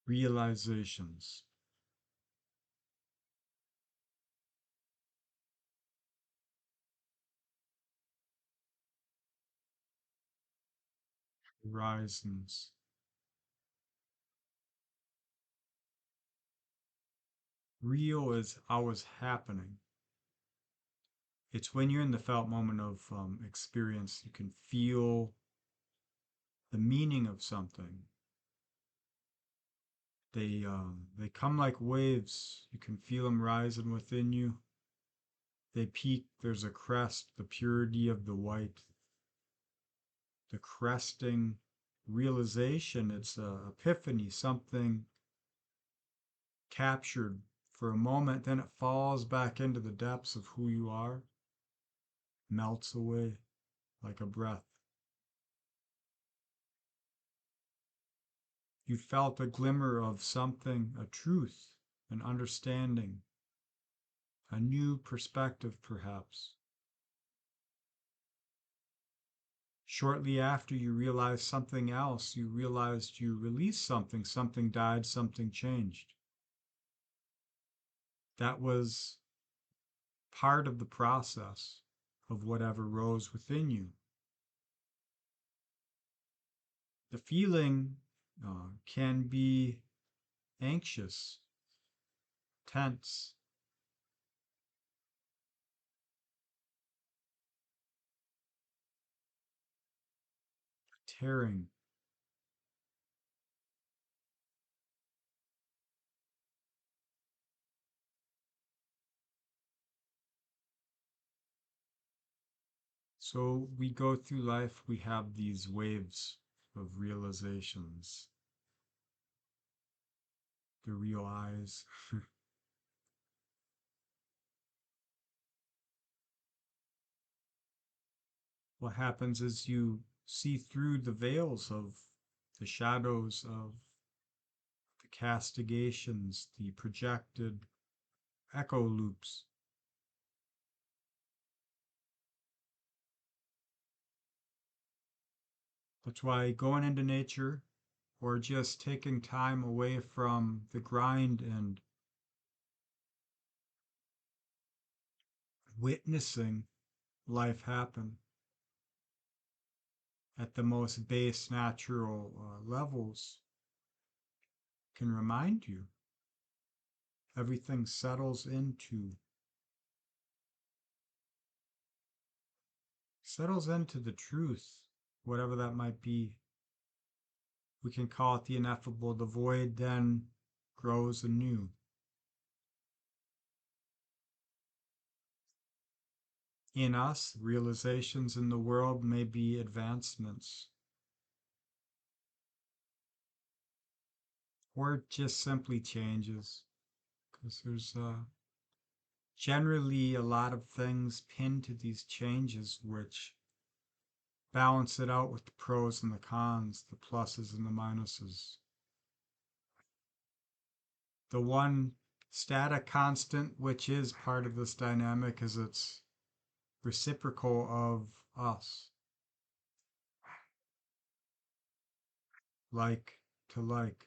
realizations. Horizons. Real is always happening. It's when you're in the felt moment of experience, you can feel the meaning of something. They come like waves. You can feel them rising within you. They peak. There's a crest, the purity of the white, the cresting realization. It's a epiphany, something captured for a moment, then it falls back into the depths of who you are, melts away like a breath. You felt a glimmer of something, a truth, an understanding, a new perspective, perhaps. Shortly after you realized something else, you realized you released something, something died, something changed. That was part of the process of whatever rose within you. The feeling can be anxious, tense, tearing. So we go through life, we have these waves of realizations, the real eyes. What happens is you see through the veils of the shadows of the castigations, the projected echo loops. That's why going into nature or just taking time away from the grind and witnessing life happen at the most base natural levels can remind you everything settles into the truth, whatever that might be. We can call it the ineffable. The void then grows anew. In us, realizations in the world may be advancements, or just simply changes, because there's generally a lot of things pinned to these changes which balance it out with the pros and the cons, the pluses and the minuses. The one static constant, which is part of this dynamic, is it's reciprocal of us, like to like.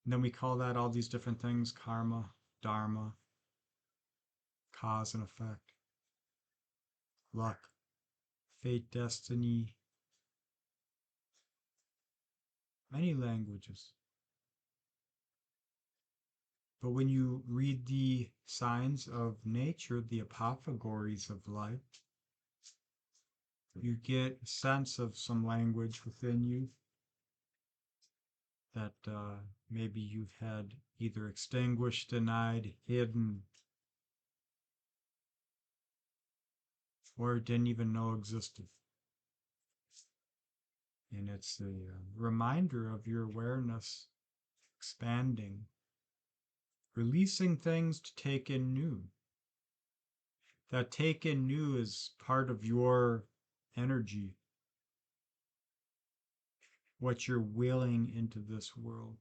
And then we call that all these different things: karma, dharma, cause and effect, luck, fate, destiny, many languages. But when you read the signs of nature, the apophthegms of life, you get a sense of some language within you that maybe you've had either extinguished, denied, hidden, or didn't even know existed. And it's a reminder of your awareness expanding, releasing things to take in new. That take in new is part of your energy, what you're willing into this world.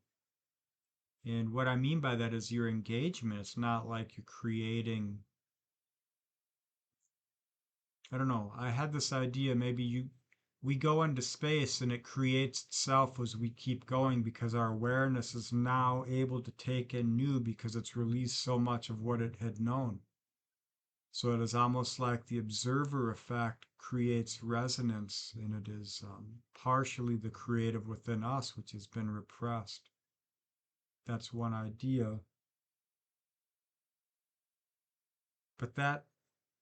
And what I mean by that is your engagement. It's not like you're creating, I don't know, I had this idea maybe we go into space and it creates itself as we keep going because our awareness is now able to take in new because it's released so much of what it had known. So it is almost like the observer effect creates resonance, and it is partially the creative within us which has been repressed. That's one idea. But that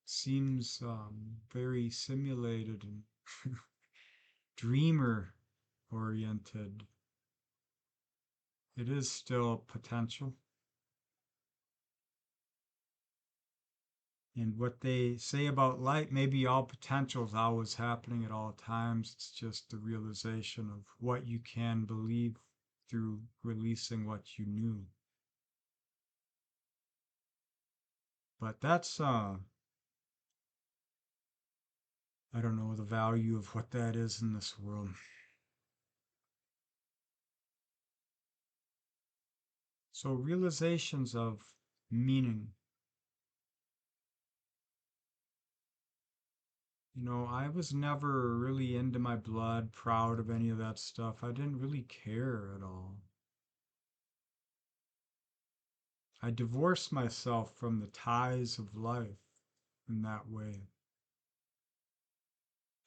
seems very simulated and dreamer oriented. It is still potential. And what they say about light, maybe all potential is always happening at all times. It's just the realization of what you can believe through releasing what you knew. But that's, I don't know the value of what that is in this world. So, realizations of meaning. You know, I was never really into my blood, proud of any of that stuff. I didn't really care at all. I divorced myself from the ties of life in that way.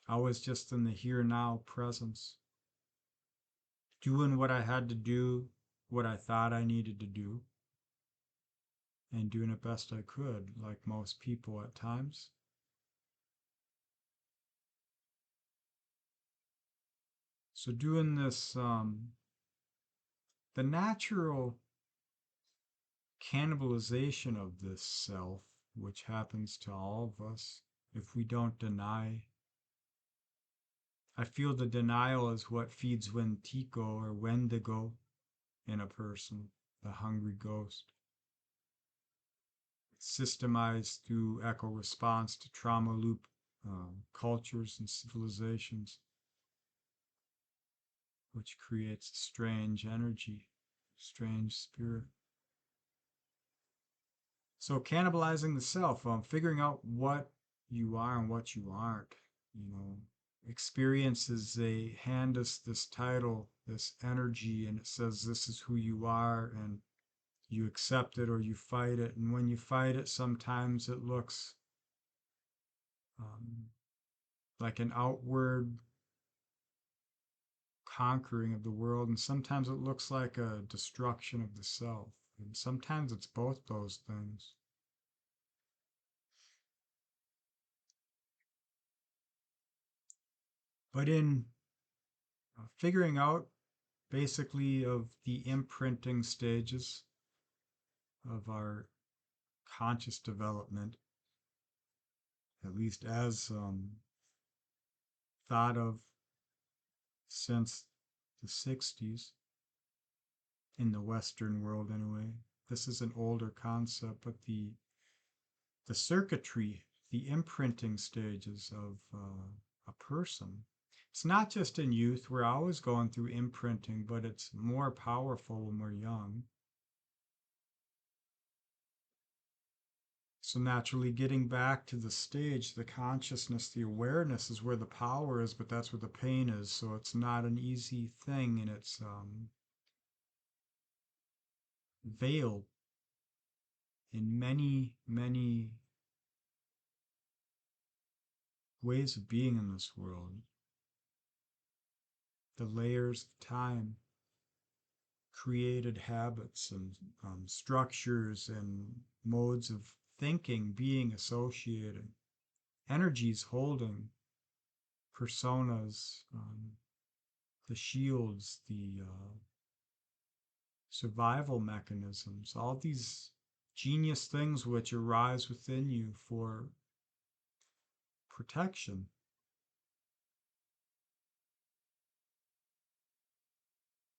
I was just in the here now presence, doing what I had to do, what I thought I needed to do, and doing it best I could, like most people at times. So doing this, the natural cannibalization of this self, which happens to all of us if we don't deny. I feel the denial is what feeds Wendigo or Wendigo in a person, the hungry ghost. It's systemized through echo response to trauma loop cultures and civilizations, which creates strange energy, strange spirit. So cannibalizing the self, figuring out what you are and what you aren't, you know. Experiences, they hand us this title, this energy, and it says this is who you are, and you accept it or you fight it. And when you fight it, sometimes it looks um, like an outward conquering of the world, and sometimes it looks like a destruction of the self. And sometimes it's both those things. But in figuring out basically of the imprinting stages of our conscious development, at least as thought of since the 60s, in the Western world anyway. This is an older concept, but the circuitry, the imprinting stages of a person. It's not just in youth. We're always going through imprinting, but it's more powerful when we're young. So naturally getting back to the stage, the consciousness, the awareness is where the power is, but that's where the pain is. So it's not an easy thing, and it's veiled in many, many ways of being in this world. The layers of time, created habits and structures and modes of thinking being associated, energies holding, personas, the shields, the survival mechanisms, all these genius things which arise within you for protection.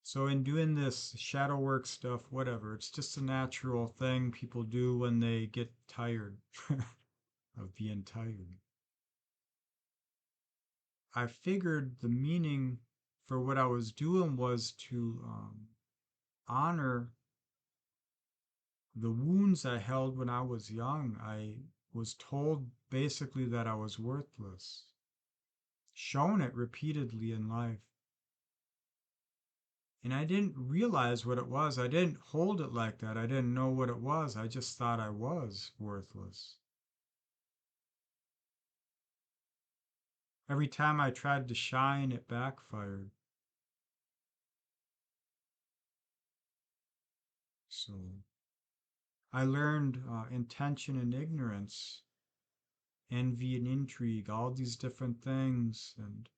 So in doing this shadow work stuff, whatever, it's just a natural thing people do when they get tired of being tired. I figured the meaning for what I was doing was to honor the wounds I held when I was young. I was told basically that I was worthless, shown it repeatedly in life. And I didn't realize what it was. I didn't hold it like that. I didn't know what it was. I just thought I was worthless. Every time I tried to shine, it backfired. So I learned intention and ignorance, envy and intrigue, all these different things. And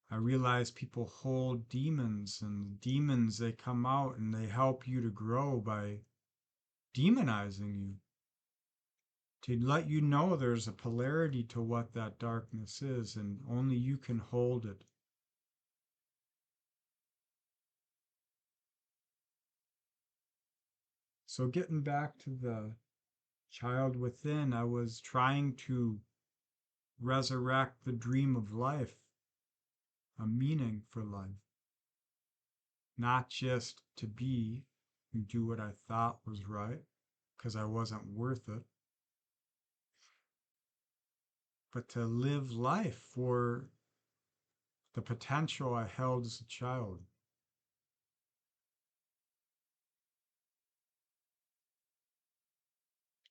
I realized people hold demons, and demons, they come out and they help you to grow by demonizing you, to let you know there's a polarity to what that darkness is, and only you can hold it. So, getting back to the child within, I was trying to resurrect the dream of life, a meaning for life, not just to be and do what I thought was right because I wasn't worth it, but to live life for the potential I held as a child.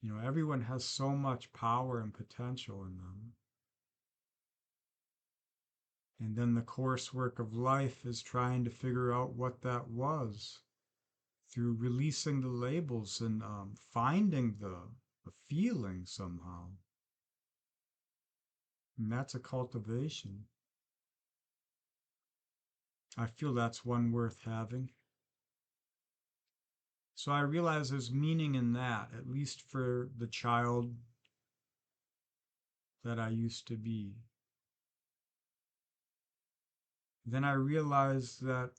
You know, everyone has so much power and potential in them. And then the coursework of life is trying to figure out what that was through releasing the labels and finding the feeling somehow. And that's a cultivation. I feel that's one worth having. So I realize there's meaning in that, at least for the child that I used to be. Then I realized that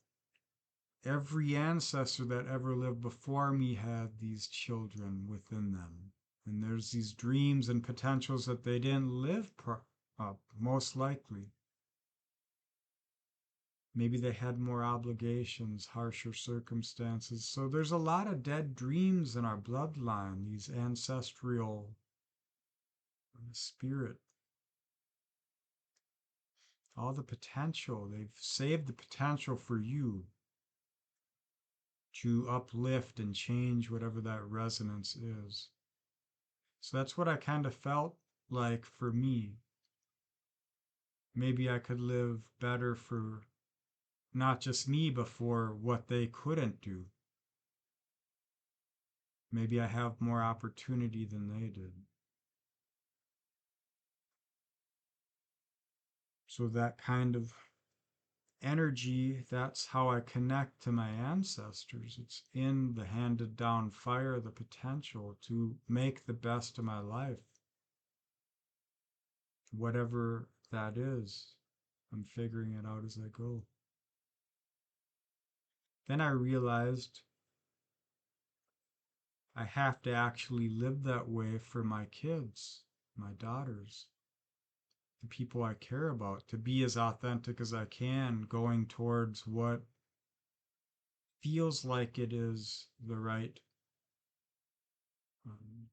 every ancestor that ever lived before me had these children within them. And there's these dreams and potentials that they didn't live up, most likely. Maybe they had more obligations, harsher circumstances. So there's a lot of dead dreams in our bloodline, these ancestral spirit. All the potential, they've saved the potential for you to uplift and change whatever that resonance is. So that's what I kind of felt like for me. Maybe I could live better for not just me, but for what they couldn't do. Maybe I have more opportunity than they did. So that kind of energy, that's how I connect to my ancestors. It's in the handed down fire, the potential to make the best of my life. Whatever that is, I'm figuring it out as I go. Then I realized I have to actually live that way for my kids, my daughters, the people I care about, to be as authentic as I can, going towards what feels like it is the right um,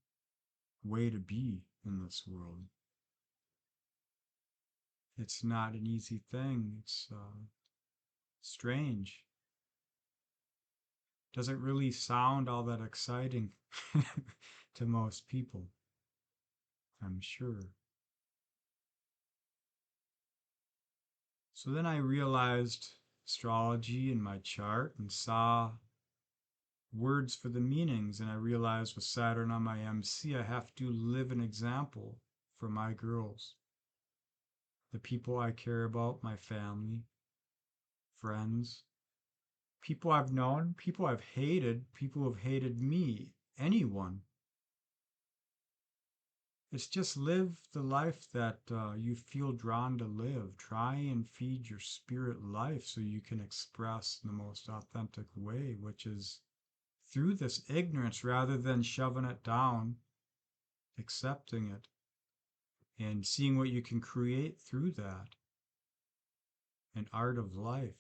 way to be in this world. It's not an easy thing. It's strange. Doesn't really sound all that exciting to most people, I'm sure. So then I realized astrology in my chart and saw words for the meanings, and I realized with Saturn on my MC, I have to live an example for my girls, the people I care about, my family, friends, people I've known, people I've hated, people who've hated me, anyone. It's just live the life that you feel drawn to live. Try and feed your spirit life so you can express in the most authentic way, which is through this ignorance rather than shoving it down, accepting it, and seeing what you can create through that. An art of life.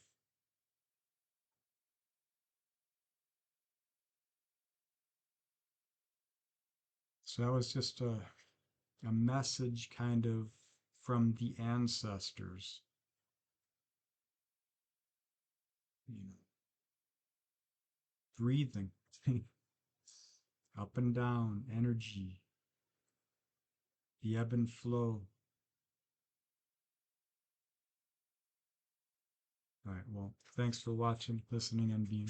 So that was just a message kind of from the ancestors. breathing, up and down, energy, the ebb and flow. All right, well, thanks for watching, listening, and being.